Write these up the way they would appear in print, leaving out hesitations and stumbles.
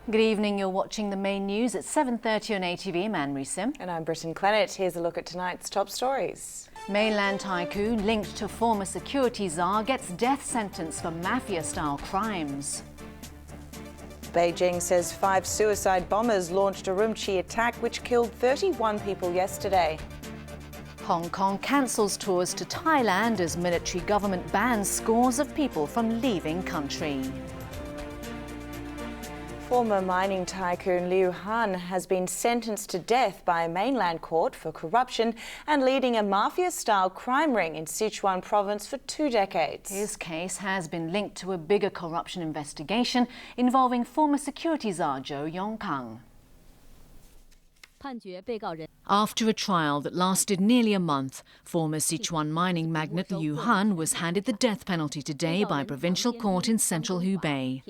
Good evening, you're watching the main news at 7:30 on ATV. I'm Anne Reesim. And I'm Brittyn Clennett. Here's a look at tonight's top stories. Mainland tycoon linked to former security czar gets death sentence for mafia-style crimes. Beijing says 5 suicide bombers launched a Urumqi attack which killed 31 people yesterday. Hong Kong cancels tours to Thailand as military government bans scores of people from leaving country. Former mining tycoon Liu Han has been sentenced to death by a mainland court for corruption and leading a mafia-style crime ring in Sichuan province for 2 decades. His case has been linked to a bigger corruption investigation involving former security czar Zhou Yongkang. After a trial that lasted nearly a month, former Sichuan mining magnate Liu Han was handed the death penalty today by a provincial court in central Hubei.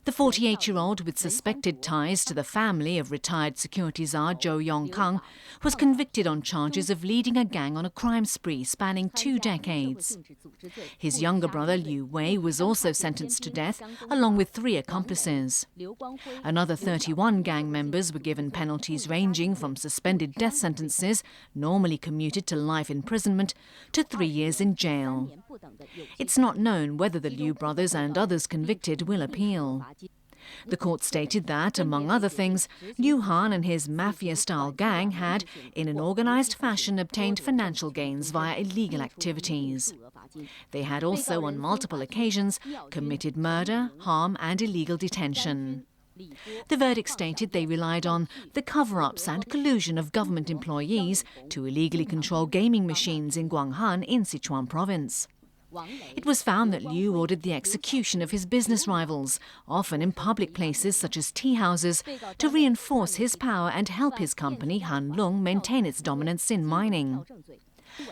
The 48-year-old, with suspected ties to the family of retired security czar Zhou Yongkang, was convicted on charges of leading a gang on a crime spree spanning 2 decades. His younger brother Liu Wei was also sentenced to death, along with 3 accomplices. Another 31 gang members were given penalties ranging from suspended death sentences, normally commuted to life imprisonment, to 3 years in jail. It's not known whether the Liu brothers and others convicted will appeal. The court stated that, among other things, Liu Han and his mafia-style gang had, in an organised fashion, obtained financial gains via illegal activities. They had also, on multiple occasions, committed murder, harm and illegal detention. The verdict stated they relied on the cover-ups and collusion of government employees to illegally control gaming machines in Guanghan in Sichuan province. It was found that Liu ordered the execution of his business rivals, often in public places such as tea houses, to reinforce his power and help his company Han Lung maintain its dominance in mining.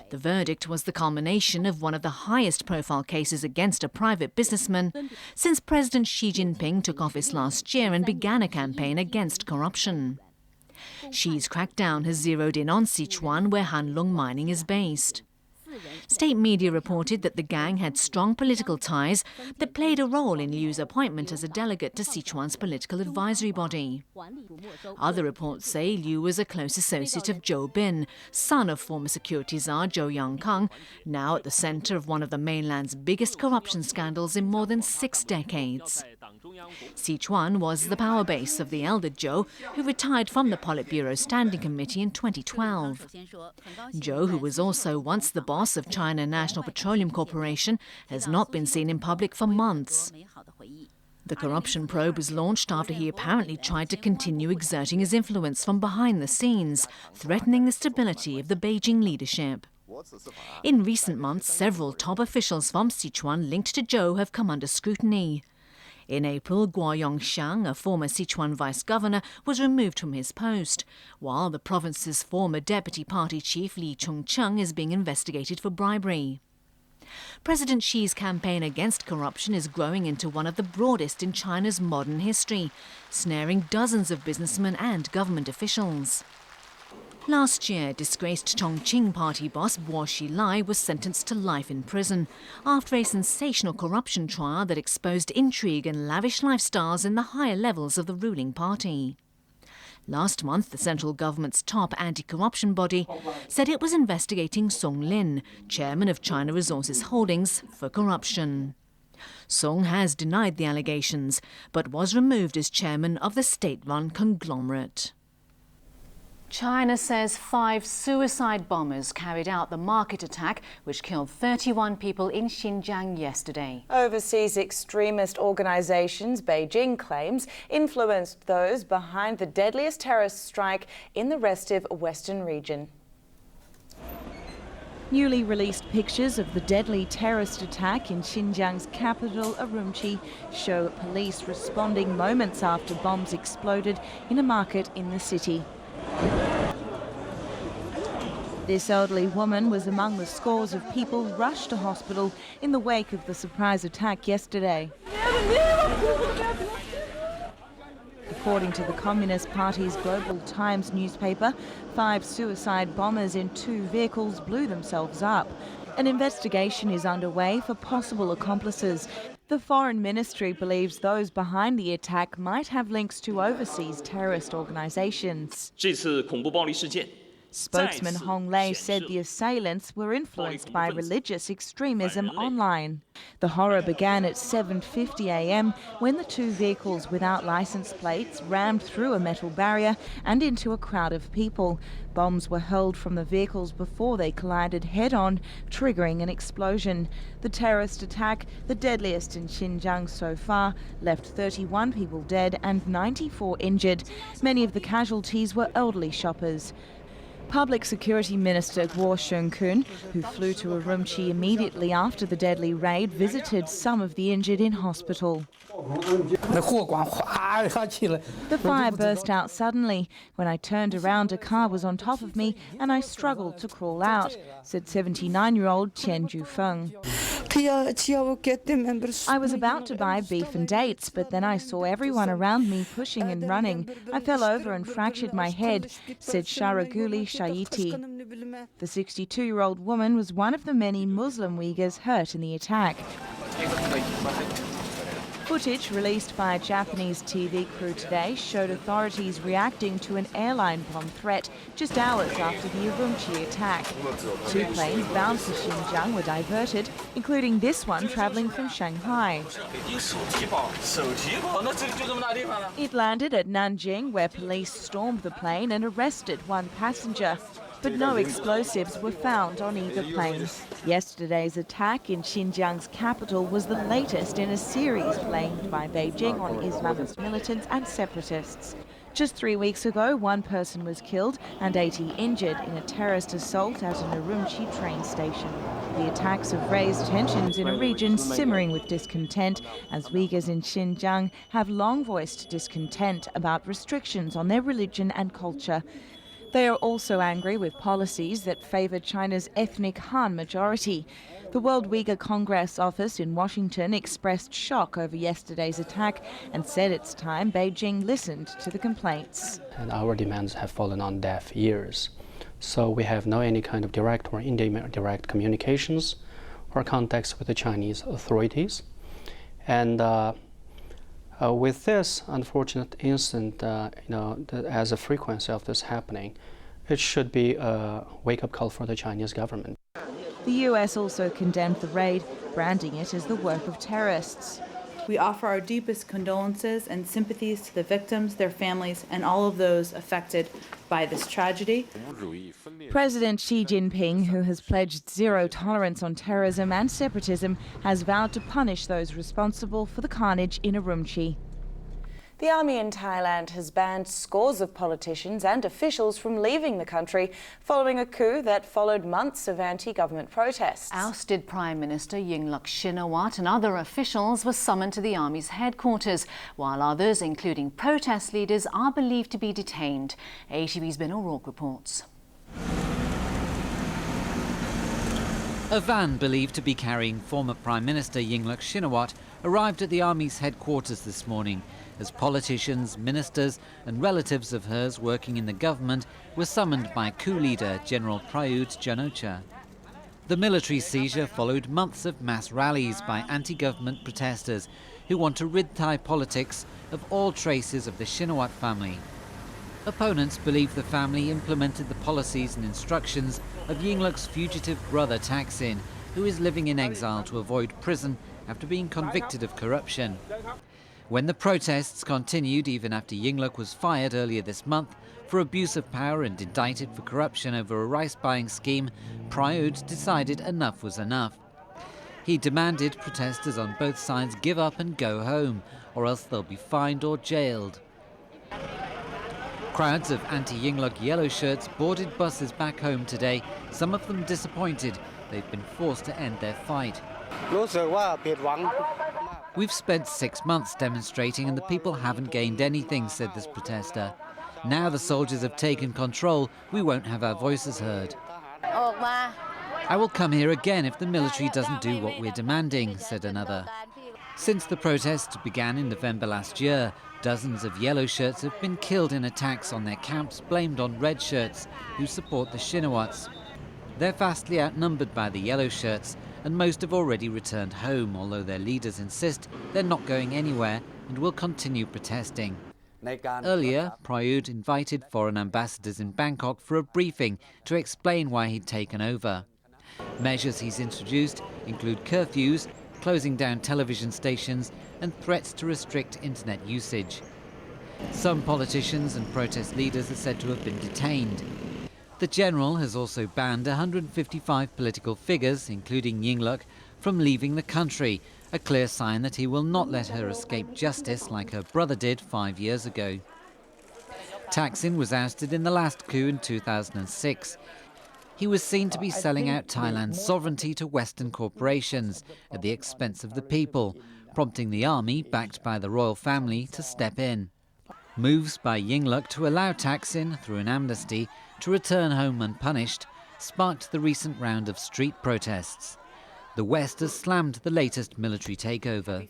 The verdict was the culmination of one of the highest-profile cases against a private businessman since President Xi Jinping took office last year and began a campaign against corruption. Xi's crackdown has zeroed in on Sichuan, where Han Lung mining is based. State media reported that the gang had strong political ties that played a role in Liu's appointment as a delegate to Sichuan's political advisory body. Other reports say Liu was a close associate of Zhou Bin, son of former security czar Zhou Yongkang, now at the centre of one of the mainland's biggest corruption scandals in more than 6 decades. Sichuan was the power base of the elder Zhou, who retired from the Politburo Standing Committee in 2012. Zhou, who was also once the boss of China National Petroleum Corporation, has not been seen in public for months. The corruption probe was launched after he apparently tried to continue exerting his influence from behind the scenes, threatening the stability of the Beijing leadership. In recent months, several top officials from Sichuan linked to Zhou have come under scrutiny. In April, Guo Yongxiang, a former Sichuan vice-governor, was removed from his post, while the province's former deputy party chief Li Chongcheng is being investigated for bribery. President Xi's campaign against corruption is growing into one of the broadest in China's modern history, snaring dozens of businessmen and government officials. Last year, disgraced Chongqing party boss Bo Xilai was sentenced to life in prison after a sensational corruption trial that exposed intrigue and lavish lifestyles in the higher levels of the ruling party. Last month, the central government's top anti-corruption body said it was investigating Song Lin, chairman of China Resources Holdings, for corruption. Song has denied the allegations, but was removed as chairman of the state-run conglomerate. China says 5 suicide bombers carried out the market attack which killed 31 people in Xinjiang yesterday. Overseas extremist organisations, Beijing claims, influenced those behind the deadliest terrorist strike in the restive western region. Newly released pictures of the deadly terrorist attack in Xinjiang's capital, Urumqi, show police responding moments after bombs exploded in a market in the city. This elderly woman was among the scores of people rushed to hospital in the wake of the surprise attack yesterday. According to the Communist Party's Global Times newspaper, 5 suicide bombers in 2 vehicles blew themselves up. An investigation is underway for possible accomplices. The Foreign Ministry believes those behind the attack might have links to overseas terrorist organizations. 这次恐怖暴力事件 Spokesman Hong Lei said the assailants were influenced by religious extremism online. The horror began at 7:50 a.m. when the two vehicles without license plates rammed through a metal barrier and into a crowd of people. Bombs were hurled from the vehicles before they collided head-on, triggering an explosion. The terrorist attack, the deadliest in Xinjiang so far, left 31 people dead and 94 injured. Many of the casualties were elderly shoppers. Public Security Minister Guo Xiongkun, who flew to Urumqi immediately after the deadly raid, visited some of the injured in hospital. The fire burst out suddenly. When I turned around, a car was on top of me and I struggled to crawl out, said 79-year-old Qian Jufeng. I was about to buy beef and dates, but then I saw everyone around me pushing and running. I fell over and fractured my head, said Sharaguli Shaiti. The 62-year-old woman was one of the many Muslim Uyghurs hurt in the attack. Footage released by a Japanese TV crew today showed authorities reacting to an airline bomb threat just hours after the Urumqi attack. Two planes bound for Xinjiang were diverted, including this one travelling from Shanghai. It landed at Nanjing, where police stormed the plane and arrested one passenger. But no explosives were found on either plane. Yesterday's attack in Xinjiang's capital was the latest in a series blamed by Beijing on Islamist militants and separatists. Just 3 weeks ago, one person was killed and 80 injured in a terrorist assault at an Urumqi train station. The attacks have raised tensions in a region simmering with discontent, as Uyghurs in Xinjiang have long voiced discontent about restrictions on their religion and culture. They are also angry with policies that favour China's ethnic Han majority. The World Uyghur Congress office in Washington expressed shock over yesterday's attack and said it's time Beijing listened to the complaints. And our demands have fallen on deaf ears. So we have no any kind of direct or indirect communications or contacts with the Chinese authorities. And with this unfortunate incident, as a frequency of this happening, it should be a wake-up call for the Chinese government. The US also condemned the raid, branding it as the work of terrorists. We offer our deepest condolences and sympathies to the victims, their families, and all of those affected by this tragedy. President Xi Jinping, who has pledged zero tolerance on terrorism and separatism, has vowed to punish those responsible for the carnage in Urumqi. The army in Thailand has banned scores of politicians and officials from leaving the country following a coup that followed months of anti-government protests. Ousted Prime Minister Yingluck Shinawatra and other officials were summoned to the army's headquarters, while others, including protest leaders, are believed to be detained. ATV's Ben O'Rourke reports. A van believed to be carrying former Prime Minister Yingluck Shinawatra arrived at the army's headquarters this morning, as politicians, ministers and relatives of hers working in the government were summoned by coup leader General Prayut Chan-o-cha. The military seizure followed months of mass rallies by anti-government protesters who want to rid Thai politics of all traces of the Shinawatra family. Opponents believe the family implemented the policies and instructions of Yingluck's fugitive brother Thaksin, who is living in exile to avoid prison after being convicted of corruption. When the protests continued even after Yingluck was fired earlier this month for abuse of power and indicted for corruption over a rice-buying scheme, Prayut decided enough was enough. He demanded protesters on both sides give up and go home, or else they'll be fined or jailed. Crowds of anti-Yingluck yellow shirts boarded buses back home today, some of them disappointed they've been forced to end their fight. We've spent 6 months demonstrating and the people haven't gained anything, said this protester. Now the soldiers have taken control, we won't have our voices heard. I will come here again if the military doesn't do what we're demanding, said another. Since the protests began in November last year, dozens of yellow shirts have been killed in attacks on their camps blamed on red shirts who support the Shinawats. They're vastly outnumbered by the yellow shirts, and most have already returned home, although their leaders insist they're not going anywhere and will continue protesting. Earlier, Prayut invited foreign ambassadors in Bangkok for a briefing to explain why he'd taken over. Measures he's introduced include curfews, closing down television stations, and threats to restrict internet usage. Some politicians and protest leaders are said to have been detained. The general has also banned 155 political figures, including Yingluck, from leaving the country, a clear sign that he will not let her escape justice like her brother did 5 years ago. Thaksin was ousted in the last coup in 2006. He was seen to be selling out Thailand's sovereignty to Western corporations at the expense of the people, prompting the army, backed by the royal family, to step in. Moves by Yingluck to allow Thaksin, through an amnesty, to return home unpunished sparked the recent round of street protests. The West has slammed the latest military takeover.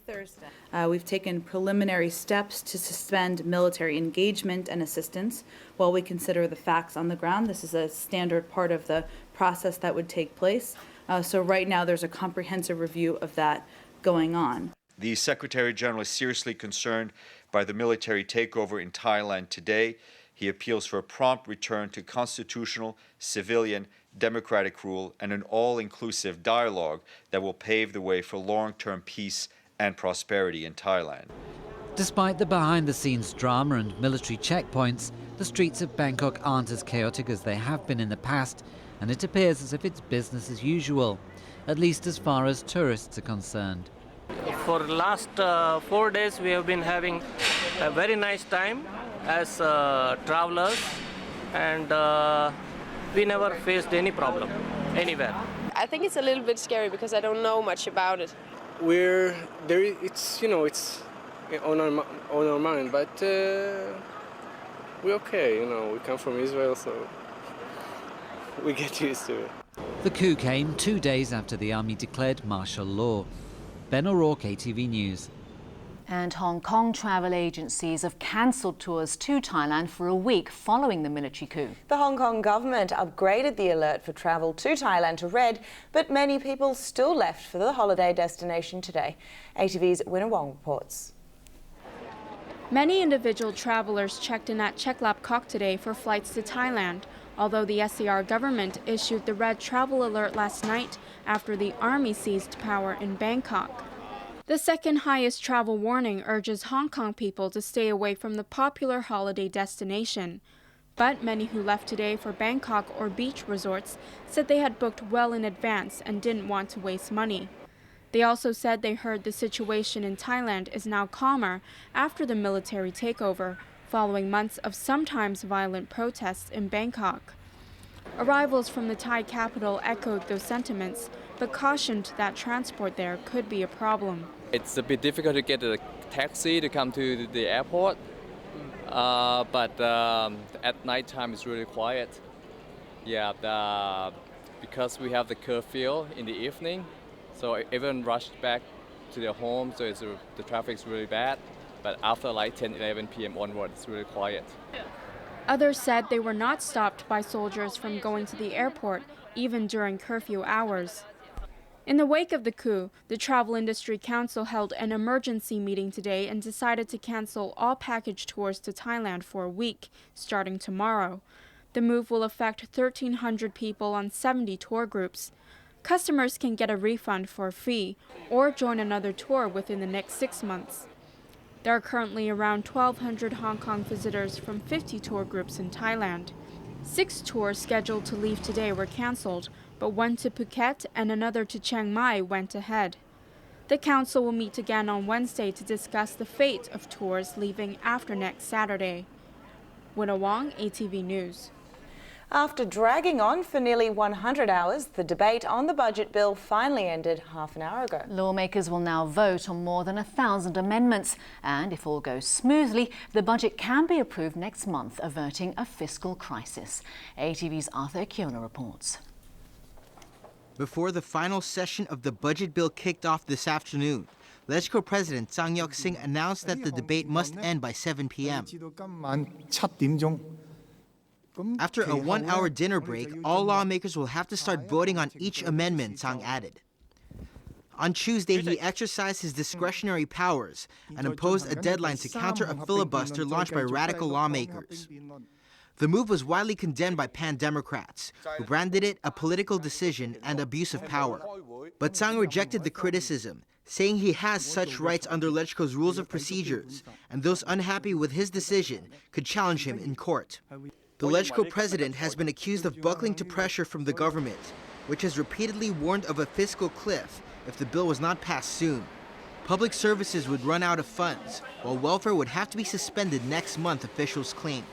We've taken preliminary steps to suspend military engagement and assistance while we consider the facts on the ground. This is a standard part of the process that would take place. So right now there's a comprehensive review of that going on. The Secretary General is seriously concerned by the military takeover in Thailand today. He appeals for a prompt return to constitutional, civilian, democratic rule and an all-inclusive dialogue that will pave the way for long-term peace and prosperity in Thailand. Despite the behind-the-scenes drama and military checkpoints, the streets of Bangkok aren't as chaotic as they have been in the past, and it appears as if it's business as usual, at least as far as tourists are concerned. For the last 4 days, we have been having a very nice time as travelers, and we never faced any problem anywhere. I think it's a little bit scary because I don't know much about it. We're there. It's on our mind, but we're okay. We come from Israel, so we get used to it. The coup came 2 days after the army declared martial law. Ben O'Rourke, ATV News. And Hong Kong travel agencies have cancelled tours to Thailand for a week following the military coup. The Hong Kong government upgraded the alert for travel to Thailand to red, but many people still left for the holiday destination today. ATV's Winner Wong reports. Many individual travelers checked in at Chek Lap Kok today for flights to Thailand, although the SCR government issued the red travel alert last night after the army seized power in Bangkok. The second highest travel warning urges Hong Kong people to stay away from the popular holiday destination. But many who left today for Bangkok or beach resorts said they had booked well in advance and didn't want to waste money. They also said they heard the situation in Thailand is now calmer after the military takeover, following months of sometimes violent protests in Bangkok. Arrivals from the Thai capital echoed those sentiments, but cautioned that transport there could be a problem. It's a bit difficult to get a taxi to come to the airport, but at night time it's really quiet. Yeah, because we have the curfew in the evening, so everyone rushed back to their home, so the traffic's really bad. But after like 10, 11 p.m. onward, it's really quiet. Others said they were not stopped by soldiers from going to the airport, even during curfew hours. In the wake of the coup, the Travel Industry Council held an emergency meeting today and decided to cancel all package tours to Thailand for a week, starting tomorrow. The move will affect 1,300 people on 70 tour groups. Customers can get a refund for a fee or join another tour within the next 6 months. There are currently around 1,200 Hong Kong visitors from 50 tour groups in Thailand. 6 tours scheduled to leave today were cancelled, but one to Phuket and another to Chiang Mai went ahead. The council will meet again on Wednesday to discuss the fate of tours leaving after next Saturday. Winner Wong, ATV News. After dragging on for nearly 100 hours, the debate on the budget bill finally ended half an hour ago. Lawmakers will now vote on more than 1,000 amendments, and if all goes smoothly, the budget can be approved next month, averting a fiscal crisis. ATV's Arthur Kiona reports. Before the final session of the budget bill kicked off this afternoon, LegCo President Sang Yok-sing announced that the debate must end by 7 p.m. After a 1-hour dinner break, all lawmakers will have to start voting on each amendment, Sang added. On Tuesday, he exercised his discretionary powers and imposed a deadline to counter a filibuster launched by radical lawmakers. The move was widely condemned by pan-Democrats, who branded it a political decision and abuse of power. But Sang rejected the criticism, saying he has such rights under LegCo's rules of procedures, and those unhappy with his decision could challenge him in court. The LegCo president has been accused of buckling to pressure from the government, which has repeatedly warned of a fiscal cliff if the bill was not passed soon. Public services would run out of funds, while welfare would have to be suspended next month, officials claimed.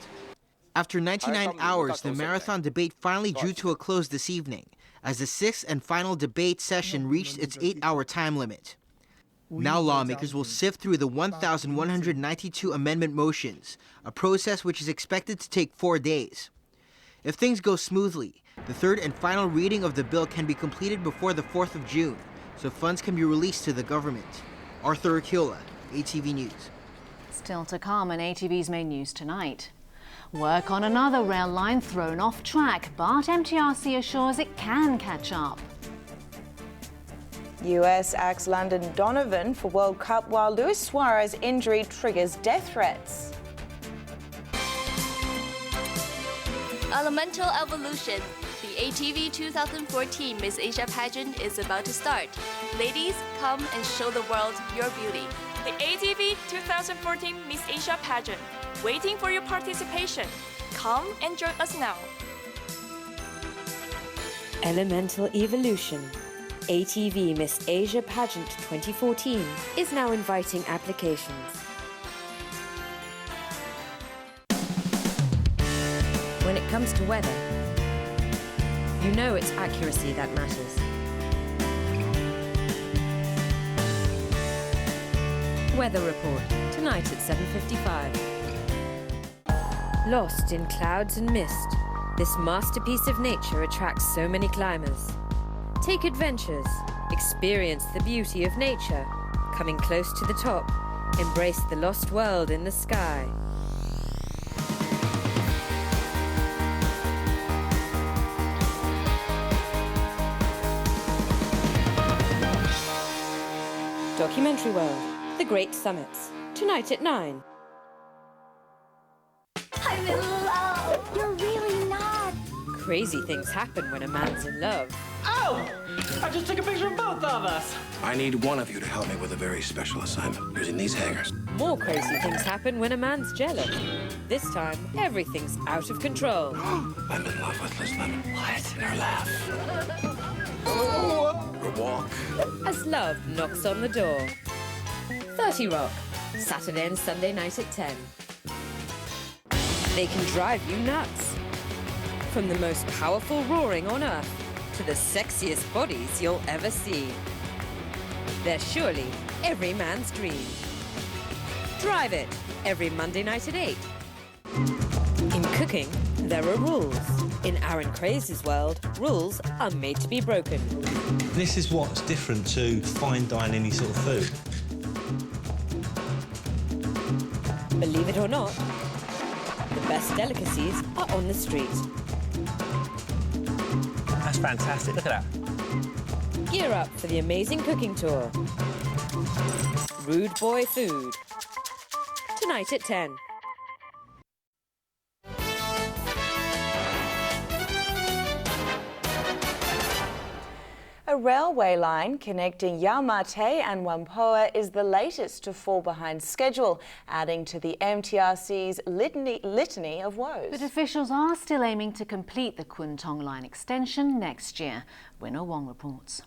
After 99 hours, the marathon debate finally drew to a close this evening, as the 6th and final debate session reached its 8-hour time limit. Now lawmakers will sift through the 1,192 amendment motions, a process which is expected to take 4 days. If things go smoothly, the third and final reading of the bill can be completed before the 4th of June, so funds can be released to the government. Arthur Akiola, ATV News. Still to come in ATV's main news tonight. Work on another rail line thrown off track, but MTRC assures it can catch up. US axed Landon Donovan for World Cup, while Luis Suarez injury triggers death threats. Elemental Evolution. The ATV 2014 Miss Asia pageant is about to start. Ladies, come and show the world your beauty. The ATV 2014 Miss Asia pageant. Waiting for your participation. Come and join us now. Elemental Evolution. ATV Miss Asia Pageant 2014 is now inviting applications. When it comes to weather, you know it's accuracy that matters. Weather report, tonight at 7:55. Lost in clouds and mist, this masterpiece of nature attracts so many climbers. Take adventures, experience the beauty of nature. Coming close to the top, embrace the lost world in the sky. Documentary World, The Great Summits, tonight at 9. I'm in love. You're really not. Crazy things happen when a man's in love. Oh! I just took a picture of both of us. I need one of you to help me with a very special assignment using these hangers. More crazy things happen when a man's jealous. This time, everything's out of control. I'm in love with Liz Lemon. What? Her laugh. Her walk. As love knocks on the door. 30 Rock, Saturday and Sunday night at 10. They can drive you nuts. From the most powerful roaring on Earth to the sexiest bodies you'll ever see. They're surely every man's dream. Drive it every Monday night at 8. In cooking, there are rules. In Aaron Craze's world, rules are made to be broken. This is what's different to fine dining, any sort of food. Believe it or not, the best delicacies are on the street. That's fantastic, look at that. Gear up for the amazing cooking tour. Rude Boy Food. Tonight at 10. A railway line connecting Yamate and Whampoa is the latest to fall behind schedule, adding to the MTRC's litany of woes. But officials are still aiming to complete the Kwun Tong line extension next year. Winnow Wong reports.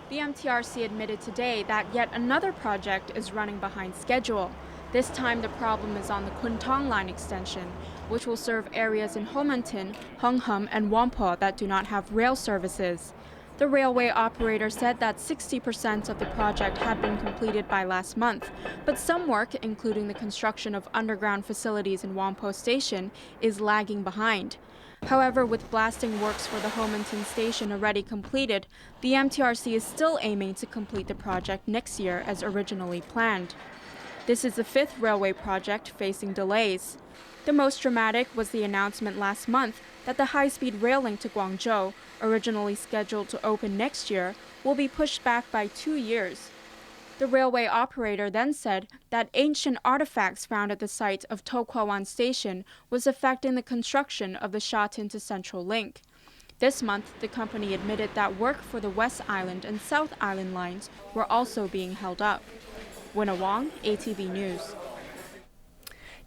The MTRC admitted today that yet another project is running behind schedule. This time the problem is on the Kwun Tong line extension, which will serve areas in Homanton, Hung Hom and Whampoa that do not have rail services. The railway operator said that 60% of the project had been completed by last month, but some work, including the construction of underground facilities in Whampoa Station, is lagging behind. However, with blasting works for the Homanton station already completed, the MTRC is still aiming to complete the project next year as originally planned. This is the 5th railway project facing delays. The most dramatic was the announcement last month that the high-speed rail link to Guangzhou, originally scheduled to open next year, will be pushed back by 2 years. The railway operator then said that ancient artifacts found at the site of Tokwawan Station was affecting the construction of the Shatin to Central link. This month, the company admitted that work for the West Island and South Island lines were also being held up. Winna Wong, ATV News.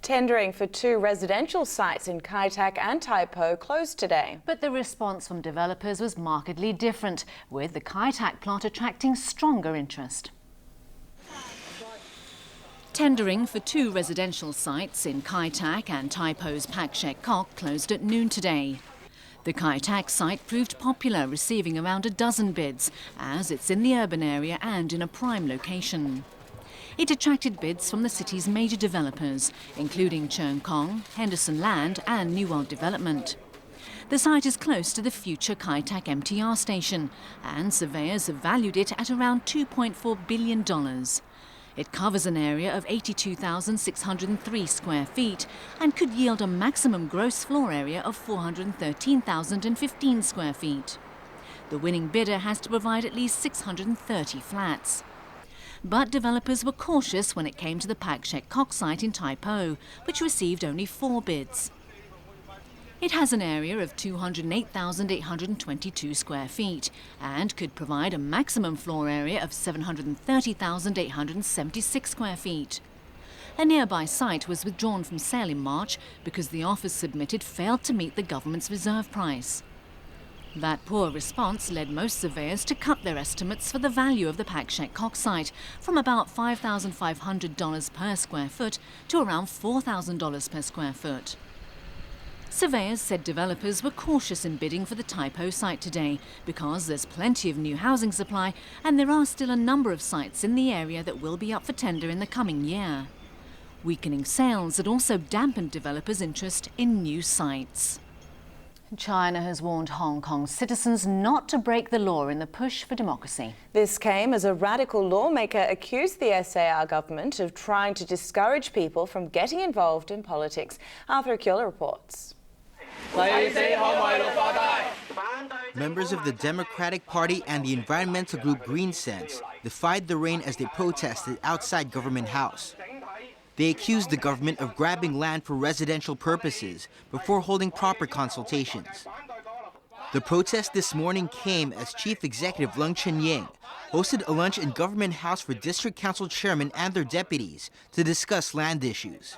Tendering for 2 residential sites in Kai Tak and Tai Po closed today. But the response from developers was markedly different, with the Kai Tak plot attracting stronger interest. Tendering for 2 residential sites in Kai Tak and Tai Po's Pak Shek Kok closed at noon today. The Kai Tak site proved popular, receiving around a dozen bids, as it's in the urban area and in a prime location. It attracted bids from the city's major developers, including Cheung Kong, Henderson Land and New World Development. The site is close to the future Kai Tak MTR station, and surveyors have valued it at around $2.4 billion. It covers an area of 82,603 square feet and could yield a maximum gross floor area of 413,015 square feet. The winning bidder has to provide at least 630 flats. But developers were cautious when it came to the Pak Shek Kok site in Tai Po, which received only 4 bids. It has an area of 208,822 square feet and could provide a maximum floor area of 730,876 square feet. A nearby site was withdrawn from sale in March because the offers submitted failed to meet the government's reserve price. That poor response led most surveyors to cut their estimates for the value of the Pak Shek Kok site from about $5,500 per square foot to around $4,000 per square foot. Surveyors said developers were cautious in bidding for the Tai Po site today because there's plenty of new housing supply and there are still a number of sites in the area that will be up for tender in the coming year. Weakening sales had also dampened developers' interest in new sites. China has warned Hong Kong citizens not to break the law in the push for democracy. This came as a radical lawmaker accused the SAR government of trying to discourage people from getting involved in politics. Arthur Akula reports. Members of the Democratic Party and the environmental group Green Sense defied the rain as they protested outside Government House. They accused the government of grabbing land for residential purposes before holding proper consultations. The protest this morning came as Chief Executive Leung Chun-ying hosted a lunch in Government House for District Council chairmen and their deputies to discuss land issues.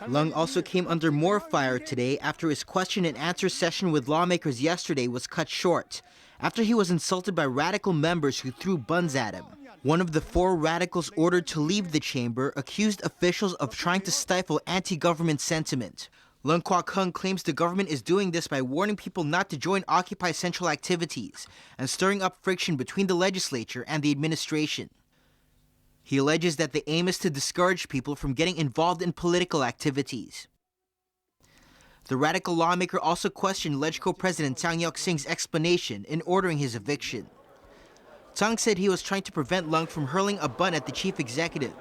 Leung also came under more fire today after his question and answer session with lawmakers yesterday was cut short, after he was insulted by radical members who threw buns at him. One of the 4 radicals ordered to leave the chamber accused officials of trying to stifle anti-government sentiment. Leung Kwok-hung claims the government is doing this by warning people not to join Occupy Central activities and stirring up friction between the legislature and the administration. He alleges that the aim is to discourage people from getting involved in political activities. The radical lawmaker also questioned LegCo President Chang Yuk-sing's explanation in ordering his eviction. Chang said he was trying to prevent Leung from hurling a bun at the chief executive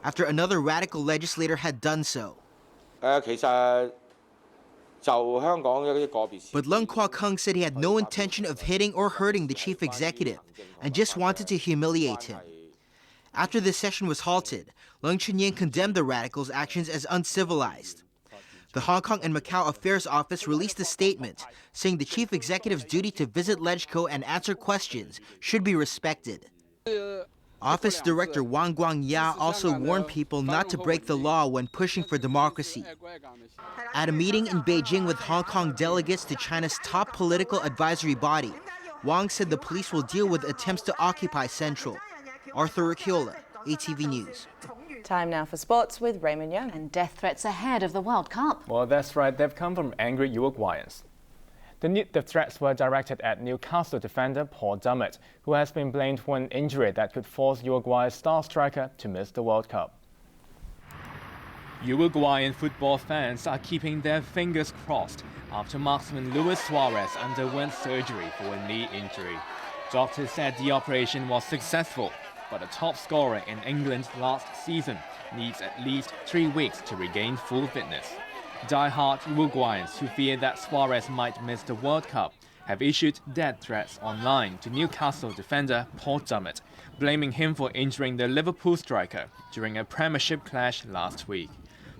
after another radical legislator had done so. But Leung Kwok-hung said he had no intention of hitting or hurting the chief executive and just wanted to humiliate him. After the session was halted, Leung Chun-ying condemned the radicals' actions as uncivilized. The Hong Kong and Macau Affairs Office released a statement saying the chief executive's duty to visit LegCo and answer questions should be respected. Office Director Wang Guangya also warned people not to break the law when pushing for democracy. At a meeting in Beijing with Hong Kong delegates to China's top political advisory body, Wang said the police will deal with attempts to occupy Central. Arthur Akula, ATV News. Time now for sports with Raymond Young. And death threats ahead of the World Cup. Well, that's right. They've come from angry Uruguayans. The threats were directed at Newcastle defender Paul Dummett, who has been blamed for an injury that could force Uruguay's star striker to miss the World Cup. Uruguayan football fans are keeping their fingers crossed after marksman Luis Suarez underwent surgery for a knee injury. Doctors said the operation was successful, but a top scorer in England last season needs at least 3 weeks to regain full fitness. Die-hard Uruguayans who fear that Suarez might miss the World Cup have issued death threats online to Newcastle defender Paul Dummett, blaming him for injuring the Liverpool striker during a Premiership clash last week.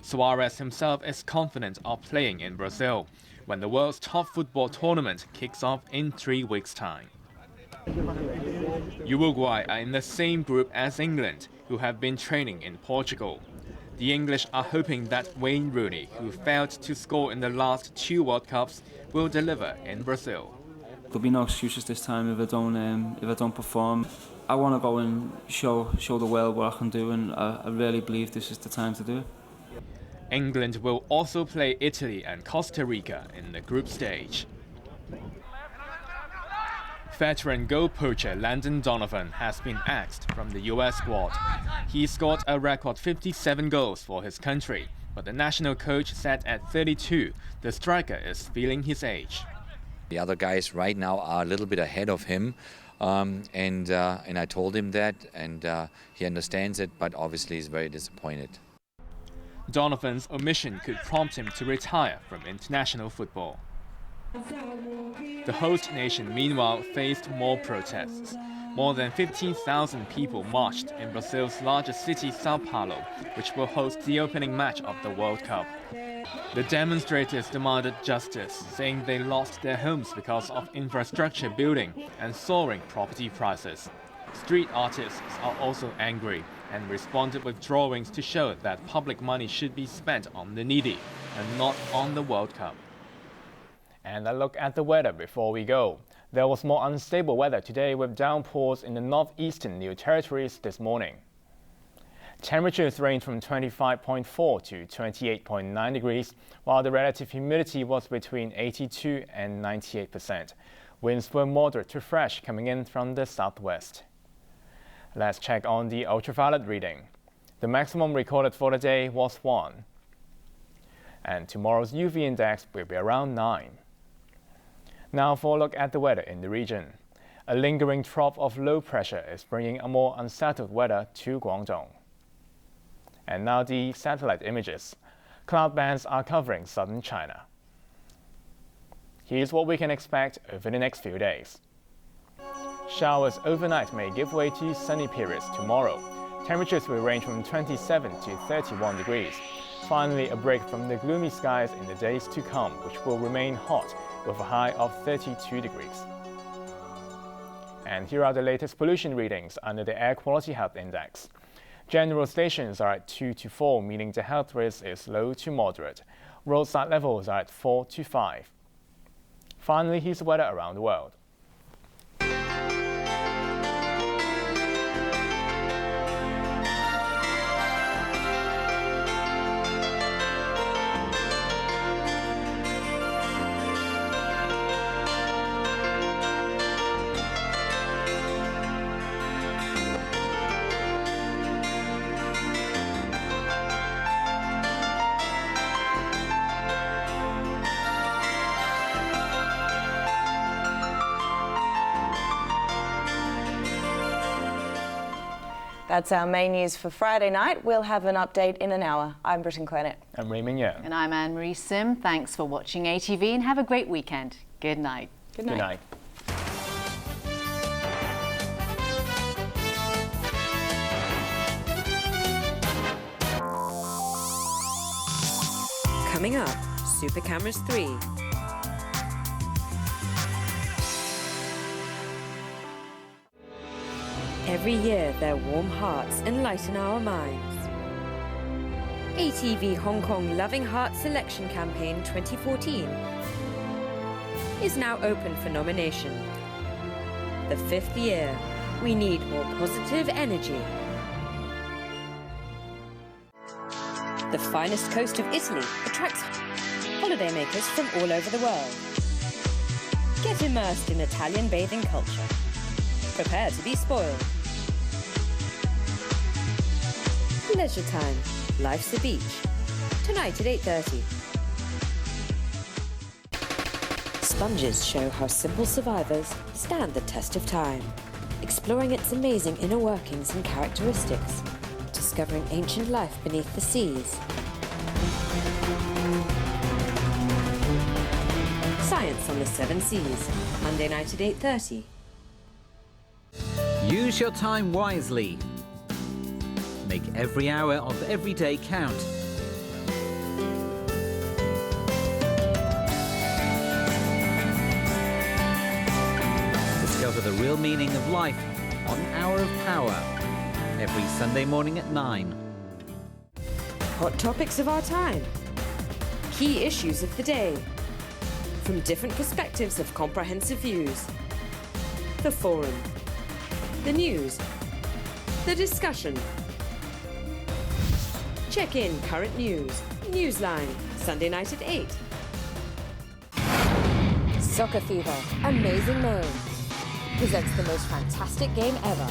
Suarez himself is confident of playing in Brazil when the world's top football tournament kicks off in 3 weeks' time. Uruguay are in the same group as England, who have been training in Portugal. The English are hoping that Wayne Rooney, who failed to score in the last 2 World Cups, will deliver in Brazil. There'll be no excuses this time if I don't perform. I want to go and show the world what I can do, and I really believe this is the time to do it. England will also play Italy and Costa Rica in the group stage. Veteran goal poacher Landon Donovan has been axed from the US squad. He scored a record 57 goals for his country, but the national coach said at 32, the striker is feeling his age. The other guys right now are a little bit ahead of him, and I told him that, and he understands it, but obviously he's very disappointed. Donovan's omission could prompt him to retire from international football. The host nation, meanwhile, faced more protests. More than 15,000 people marched in Brazil's largest city, Sao Paulo, which will host the opening match of the World Cup. The demonstrators demanded justice, saying they lost their homes because of infrastructure building and soaring property prices. Street artists are also angry and responded with drawings to show that public money should be spent on the needy and not on the World Cup. And a look at the weather before we go. There was more unstable weather today with downpours in the northeastern New Territories this morning. Temperatures ranged from 25.4 to 28.9 degrees, while the relative humidity was between 82 and 98%. Winds were moderate to fresh coming in from the southwest. Let's check on the ultraviolet reading. The maximum recorded for the day was 1. And tomorrow's UV index will be around 9. Now for a look at the weather in the region. A lingering trough of low pressure is bringing a more unsettled weather to Guangdong. And now the satellite images. Cloud bands are covering southern China. Here's what we can expect over the next few days. Showers overnight may give way to sunny periods tomorrow. Temperatures will range from 27 to 31 degrees. Finally, a break from the gloomy skies in the days to come, which will remain hot with a high of 32 degrees. And here are the latest pollution readings under the Air Quality Health Index. General stations are at 2 to 4, meaning the health risk is low to moderate. Roadside levels are at 4 to 5. Finally, here's the weather around the world. That's our main news for Friday night. We'll have an update in an hour. I'm Brittyn Clennett. I'm Raymond Yang. And I'm Anne-Marie Sim. Thanks for watching ATV and have a great weekend. Good night. Good night. Good night. Coming up, Super Cameras 3. Every year, their warm hearts enlighten our minds. ATV Hong Kong Loving Heart Selection Campaign 2014 is now open for nomination. The 5th year, we need more positive energy. The finest coast of Italy attracts holidaymakers from all over the world. Get immersed in Italian bathing culture. Prepare to be spoiled. Leisure time. Life's a beach. Tonight at 8:30. Sponges show how simple survivors stand the test of time. Exploring its amazing inner workings and characteristics. Discovering ancient life beneath the seas. Giants on the Seven Seas, Monday night at 8:30. Use your time wisely. Make every hour of every day count. Discover the real meaning of life on Hour of Power, every Sunday morning at 9. Hot topics of our time. Key issues of the day. From different perspectives of comprehensive views. The forum. The news. The discussion. Check in current news. Newsline, Sunday night at 8. Soccer Fever, amazing moments. Presents the most fantastic game ever.